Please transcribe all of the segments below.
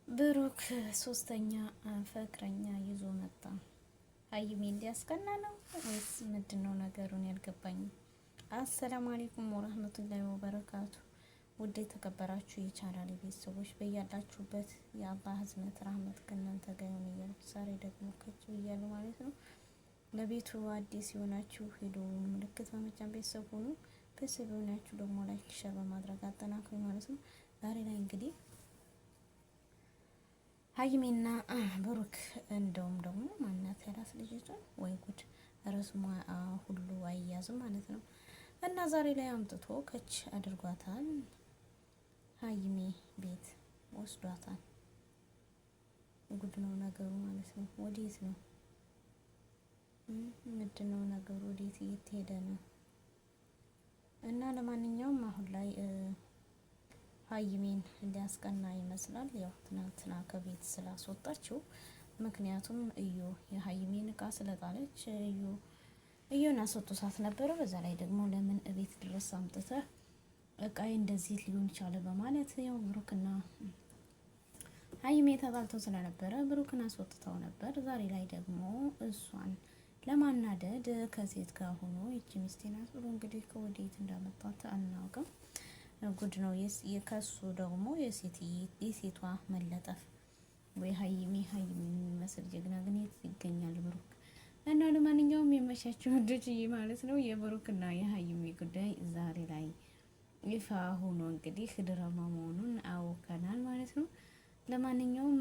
ብሩክ ሶስተኛ ፍቅረኛ ይዞ መጣ። ሀይሚ እንዲያስቀና ነው ወይስ ምንድነው ነገሩን ያልገባኝም። አሰላሙ አለይኩም ወራህመቱላሂ ወበረካቱ። ውድ የተከበራችሁ የቻናሌ ቤተሰቦች በያላችሁበት የአላህ ህዝነት ረህመት ከእናንተ ጋር ይሁን እያልኩ ዛሬ ደግሞ ከች ብያለሁ ማለት ነው። ለቤቱ አዲስ የሆናችሁ የደወል ምልክት በመጫን ቤተሰብ ሁኑ። ቤተሰብ የሆናችሁ ደግሞ ላይክ ሸር በማድረግ አጠናክሩ ማለት ነው። ዛሬ ላይ እንግዲህ ሀይሚና ብሩክ እንደውም ደግሞ ማናት ያላት ልጅቷን ወይ ጉድ ረስሟ ሁሉ አያዝም ማለት ነው። እና ዛሬ ላይ አምጥቶ ከች አድርጓታል። ሀይሚ ቤት ወስዷታል። ጉድ ነው ነገሩ ማለት ነው። ወዴት ነው ምንድነው ነገሩ? ወዴት እየተሄደ ነው? እና ለማንኛውም አሁን ላይ ሀይሚን ሊያስቀና ይመስላል። ያው ትናንትና ከቤት ስላስወጣችው፣ ምክንያቱም እዩ የሀይሚን እቃ ስለጣለች እዩን አስወጥቷት ነበረ። በዛ ላይ ደግሞ ለምን እቤት ድረስ አምጥተህ እቃዬ እንደዚህ ሊሆን ይቻለ በማለት ያው ብሩክና ሀይሚ ተጣልተው ስለነበረ ብሩክን አስወጥተው ነበር። ዛሬ ላይ ደግሞ እሷን ለማናደድ ከሴት ጋር ሆኖ ይቺ ሚስቴ ናት ብሎ እንግዲህ ከወዴት እንዳመጣት አናውቅም። ጉድ ነው። ከሱ ደግሞ የሴቷ መለጠፍ ወይ ሀይሚ የሚመስል ጀግና ግን የት ይገኛል ብሩክ? እና ለማንኛውም የመሻቸው ወንዶች ማለት ነው የብሩክና የሀይሚ ጉዳይ ዛሬ ላይ ይፋ ሆኖ እንግዲህ ድራማ መሆኑን አውቀናል ማለት ነው። ለማንኛውም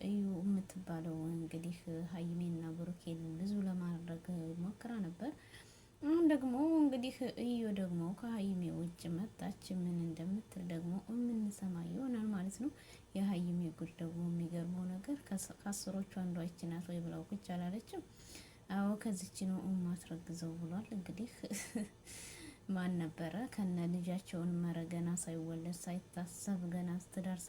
እዩ የምትባለው እንግዲህ ሀይሚና ብሩኬን ብዙ ለማድረግ ሞክራ ነበር። አሁን ደግሞ እንግዲህ እዩ ደግሞ ከሀይሚ ውጭ መጣች። ምን እንደምትል ደግሞ የምንሰማ ይሆናል ማለት ነው። የሀይሚ ጉድ ደግሞ የሚገርመው ነገር ከአስሮቹ አንዷ ይች ናት ወይ ብለው ቁጭ አላለችም። አዎ ከዚች ነው ማስረግዘው ብሏል። እንግዲህ ማን ነበረ ከነ ልጃቸውን መረገና ሳይወለድ ሳይታሰብ ገና ትዳር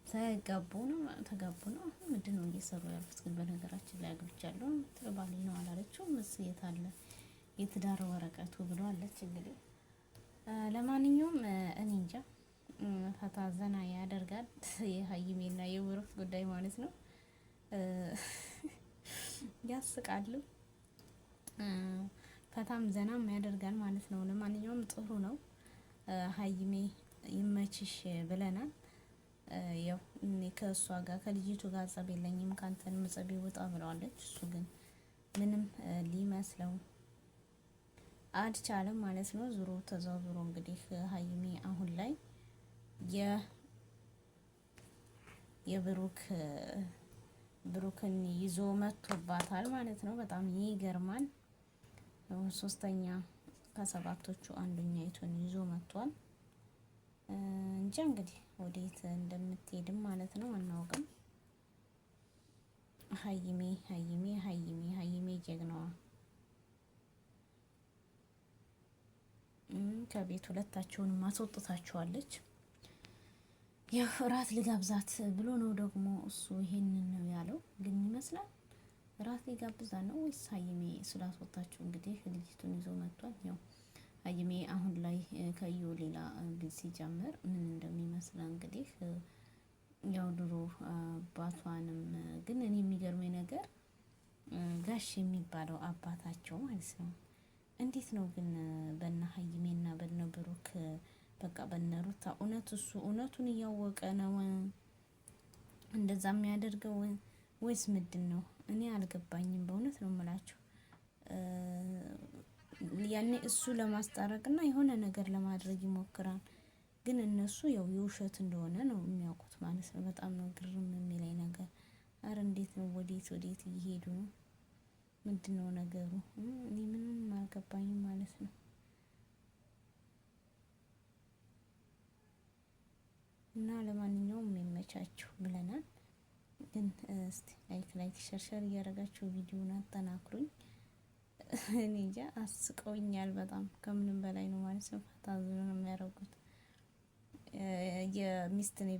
ሳይጋቡ ነው ተጋቡ ነው ምንድነው እየሰሩ ያሉት? ግን በነገራችን ላይ አግብቻለሁ ትባል ነው አላለችው? መስየት አለ የትዳር ወረቀቱ ብለዋለች። እንግዲህ ለማንኛውም እኔ እንጃ ፈታ ዘና ያደርጋል የሀይሚና የብሩክ ጉዳይ ማለት ነው። ያስቃሉ፣ ፈታም ዘናም ያደርጋል ማለት ነው። ለማንኛውም ጥሩ ነው። ሀይሜ ይመችሽ ብለናል። ያው እኔ ከእሷ ጋር ከልጅቱ ጋር ጸብ የለኝም ካንተን ጸብ ይወጣ ብለዋለች። እሱ ግን ምንም ሊመስለው አልቻለም ማለት ነው። ዙሮ ተዛዙሮ እንግዲህ ሀይሚ አሁን ላይ ብሩክን ይዞ መጥቶባታል ማለት ነው። በጣም ይገርማል። ሶስተኛ ከሰባቶቹ አንደኛይቱን ይዞ መጥቷል። እንጃ እንግዲህ ወዴት እንደምትሄድም ማለት ነው አናውቅም። ሀይሜ ጀግናዋ ከቤት ሁለታቸውንም ማስወጥታቸዋለች። ያው እራት ልጋብዛት ብሎ ነው ደግሞ እሱ ይሄንን ነው ያለው። ግን ይመስላል እራት ሊጋብዛ ነው ወይስ ሀይሜ ስላስወጣችው እንግዲህ ልጅቱን ይዞ መጥቷል። ያው ሀይሜ አሁን ላይ ከዩ ሌላ ልጅ ሲጀምር ምን እንደሚመስል እንግዲህ ያው ድሮ አባቷንም ግን እኔ የሚገርመኝ ነገር ጋሽ የሚባለው አባታቸው ማለት ነው እንዴት ነው ግን በነ ሀይሜና በነ ብሩክ በቃ በነ ሩታ እሱ እውነቱን እያወቀ ነው እንደዛ የሚያደርገው ወይስ ምንድን ነው? እኔ አልገባኝም። በእውነት ነው የምላችሁ። ያኔ እሱ ለማስታረቅና የሆነ ነገር ለማድረግ ይሞክራል። ግን እነሱ ያው የውሸት እንደሆነ ነው የሚያውቁት ማለት ነው። በጣም ነው ግርም የሚለኝ ነገር። አረ እንዴት ነው ወዴት እየሄዱ ነው? ምንድነው ነገሩ? እኔ ምንም አልገባኝም ማለት ነው። እና ለማንኛውም የሚመቻችሁ ብለናል። ግን እስቲ ላይክ ሸርሸር እያደረጋችሁ ቪዲዮውን አጠናክሩኝ። እኔ እንጃ አስቀውኛል በጣም ከምንም በላይ ነው ማለት ነው። ፈታዝሮ ነው የሚያደርጉት። የሚስት ነኝ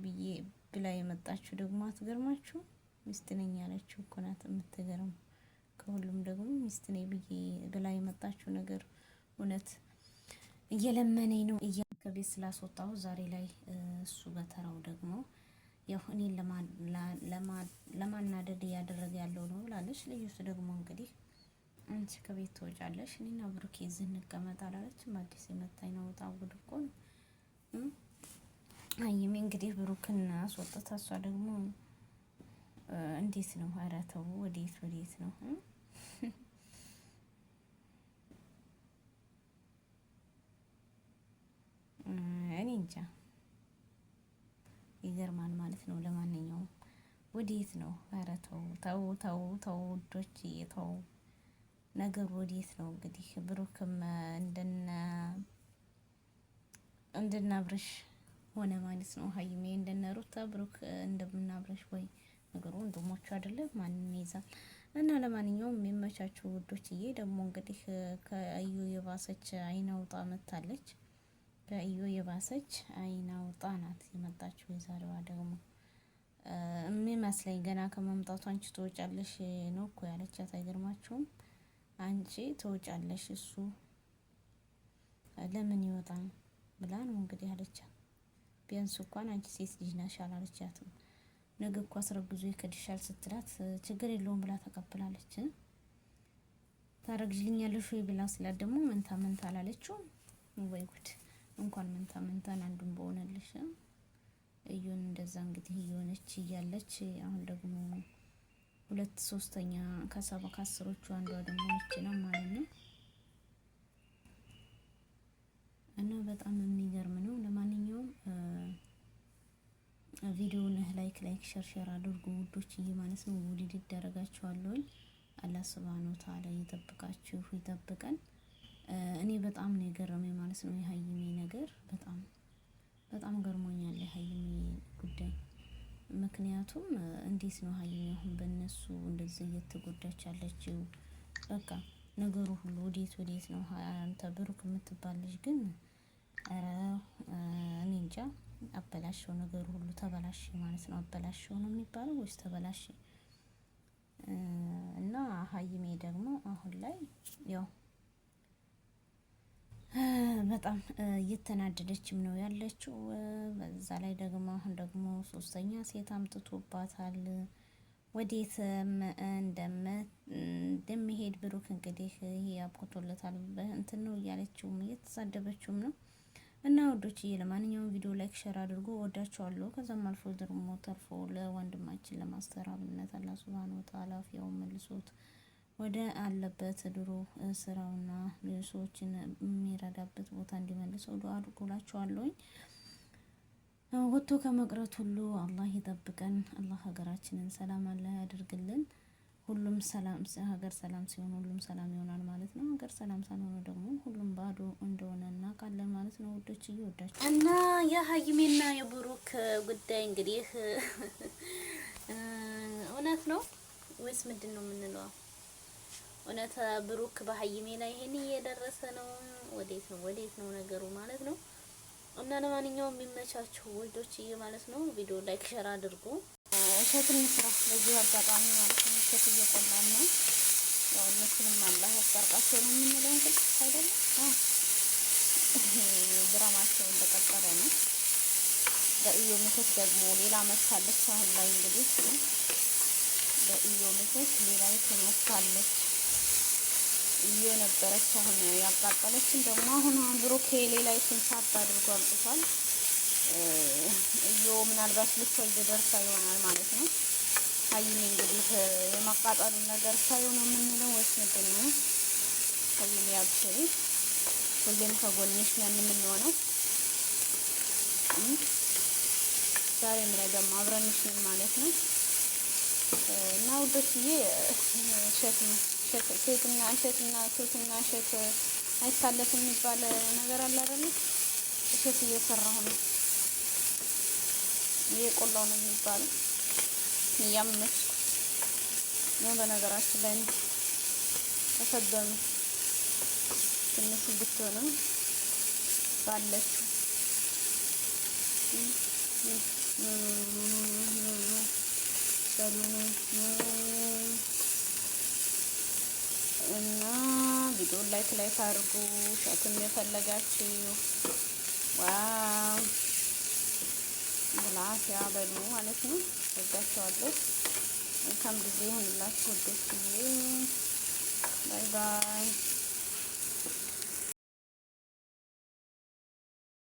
ብላ የመጣችሁ ደግሞ አትገርማችሁ? ሚስት ነኝ ያለችው እኮ ናት የምትገርም። ከሁሉም ደግሞ ሚስት ነኝ ብላ የመጣችሁ ነገር እውነት እየለመነኝ ነው ከቤት ስላስወጣሁ ዛሬ ላይ እሱ በተራው ደግሞ ያው እኔን ለማናደድ እያደረገ ያለው ነው ብላለች። ልዩስ ደግሞ እንግዲህ አንቺ ከቤት ትወጫለሽ፣ እኔና ብሩኬ እዚህ እንቀመጥ አላለችም። አዲስ የመታኝ ነው። ወጣ ጉድ እኮ ነው። ሀይሚ እንግዲህ ብሩክን አስወጥታ እሷ ደግሞ እንዴት ነው? ኧረ ተው፣ ወዴት ነው? እኔ እንጃ፣ ይገርማል ማለት ነው። ለማንኛውም ወዴት ነው? ኧረ ተው ውዶች፣ ተው ነገሩ ወዴት ነው? እንግዲህ ብሩክም እንድናብረሽ ሆነ ማለት ነው። ሀይሜ እንደነ ሩታ ብሩክ እንደምናብረሽ ወይ ነገሩ ወንድሞቹ አይደለም ማንን ይዛል። እና ለማንኛውም የሚመቻችሁ ውዶችዬ። ደግሞ እንግዲህ ከእዩ የባሰች አይናውጣ መታለች። ከእዩ የባሰች አይናውጣ ናት የመጣችው። የዛሬዋ ደግሞ የሚመስለኝ ገና ከመምጣቱ አንቺ ትወጫለሽ ነው እኮ ያለቻት። አይገርማችሁም? አንቺ ትወጫለሽ እሱ ለምን ይወጣል ብላ ነው እንግዲህ አለቻት። ቢያንስ እንኳን አንቺ ሴት ልጅ ነሽ አላለቻትም። ነገ እኮ አስረግዞ ይከድሻል ስትላት ችግር የለውም ብላ ተቀብላለች። ታረግዥልኛለሽ ወይ ብላ ስላት ደግሞ መንታ አላለችውም። ወይ ጉድ! እንኳን መንታን አንዱን በሆነልሽ። እዩን እንደዛ እንግዲህ እየሆነች እያለች አሁን ደግሞ 2/3 ከ7 አንዷ ደግሞ ይቺ ነው ማለት ነው። እና በጣም የሚገርም ነው። ለማንኛውም ቪዲዮውን ላይክ ሸር አድርጉ ውዶችዬ ማለት ነው። ውድድ ይደረጋችኋለሁ። አላህ ሱብሃነሁ ወተዓላ ይጠብቃችሁ ይጠብቀን። እኔ በጣም ነው የገረመኝ ማለት ነው የሀይሚ ነገር በጣም ገርሞኛል የሀይሚ ጉዳይ። ምክንያቱም እንዴት ነው ሀይሚ አሁን በእነሱ እንደዚህ እየተጎዳች ያለችው? በቃ ነገሩ ሁሉ ወዴት ነው? አንተ ብሩክ የምትባል ልጅ ግን ኧረ እኔ እንጃ አበላሸው። ነገሩ ሁሉ ተበላሽ ማለት ነው። አበላሸው ነው የሚባለው ወይስ ተበላሽ? እና ሀይሜ ደግሞ አሁን ላይ ያው በጣም እየተናደደችም ነው ያለችው። በዛ ላይ ደግሞ አሁን ደግሞ 3ኛ ሴት አምጥቶባታል። ወዴትም እንደሚሄድ ብሩክ እንግዲህ ይሄ አብቅቶለታል እንትን ነው እያለችውም እየተሳደበችውም ነው። እና ወዶችዬ ለማንኛውም ቪዲዮ ላይክ ሸር አድርጎ ወዳችኋለሁ። ከዛም አልፎ ደግሞ ተርፎ ለወንድማችን ለማስተራብነት አላህ ሱብሃነሁ ወተዓላ አፊያውን መልሶት ወደ አለበት ድሮ ስራውና ሰዎችን የሚረዳበት ቦታ እንዲመልሰው ዱአ አድርጉላችኋለሁ። ወጥቶ ከመቅረት ሁሉ አላህ ይጠብቀን። አላህ ሀገራችንን ሰላም አላህ ያድርግልን። ሁሉም ሰላም ሀገር ሰላም ሲሆን ሁሉም ሰላም ይሆናል ማለት ነው። ሀገር ሰላም ሳይሆን ደግሞ ሁሉም ባዶ እንደሆነ እናውቃለን ማለት ነው። ውዶች እየወዳችሁ እና የሀይሚና የብሩክ ጉዳይ እንግዲህ እውነት ነው ወይስ ምንድን ነው የምንለው? እውነት ብሩክ በሀይሜ ላይ ይሄን እየደረሰ ነው? ወዴት ነው ነገሩ ማለት ነው። እና ለማንኛውም የሚመቻችሁ ወልዶችዬ ማለት ነው። ቪዲዮ ላይክ ሸር አድርጉ። እሸትን ስራ በዚህ አጋጣሚ ማለት ነው። እሸት እየቆላን ነው። ያው እነሱንም አላህ ያስታርቃቸው ነው የምንለው እንግዲህ አይደለም። ድራማቸው እንደቀጠለ ነው። በኢዮ ምክት ደግሞ ሌላ መታለች። አሁን ላይ እንግዲህ በኢዮ ምክት ሌላ መታለች። እየነበረች አሁን ያቃጠለችን ደግሞ አሁን ብሩኬ ሌላ ሳት አድርጎ አምጥቷል። እዮ ምናልባት ልትወልድ ደርሳ ይሆናል ማለት ነው። ሀይሚ እንግዲህ የማቃጠሉን ነገር ሳይሆን የምንለው ወይስ ምንድን ነው? ሀይሚ አብሽሪ፣ ሁሌም ከጎንሽ ነን የምንሆነው። ዛሬም ነገም አብረንሽ ነን ማለት ነው። እና ውዶችዬ እሸት ነው ሴትና እሸት አይታለፍም የሚባል ነገር አለ አይደል? እሸት እየሰራሁ ነው እየቆላው ነው የሚባለው። እያመስኩ ነው በነገራችን ላይ ነው። ተሰደኑ ትንሽ ብትሆኑ ባለችው እና ቪዲዮ ላይክ አድርጉ። ሸትም የፈለጋችሁ ዋው ብላ ሲያበሉ ማለት ነው። ወዳቸዋለሁ። መልካም ጊዜ ይሁንላችሁ ውዶችዬ። ባይ ባይ።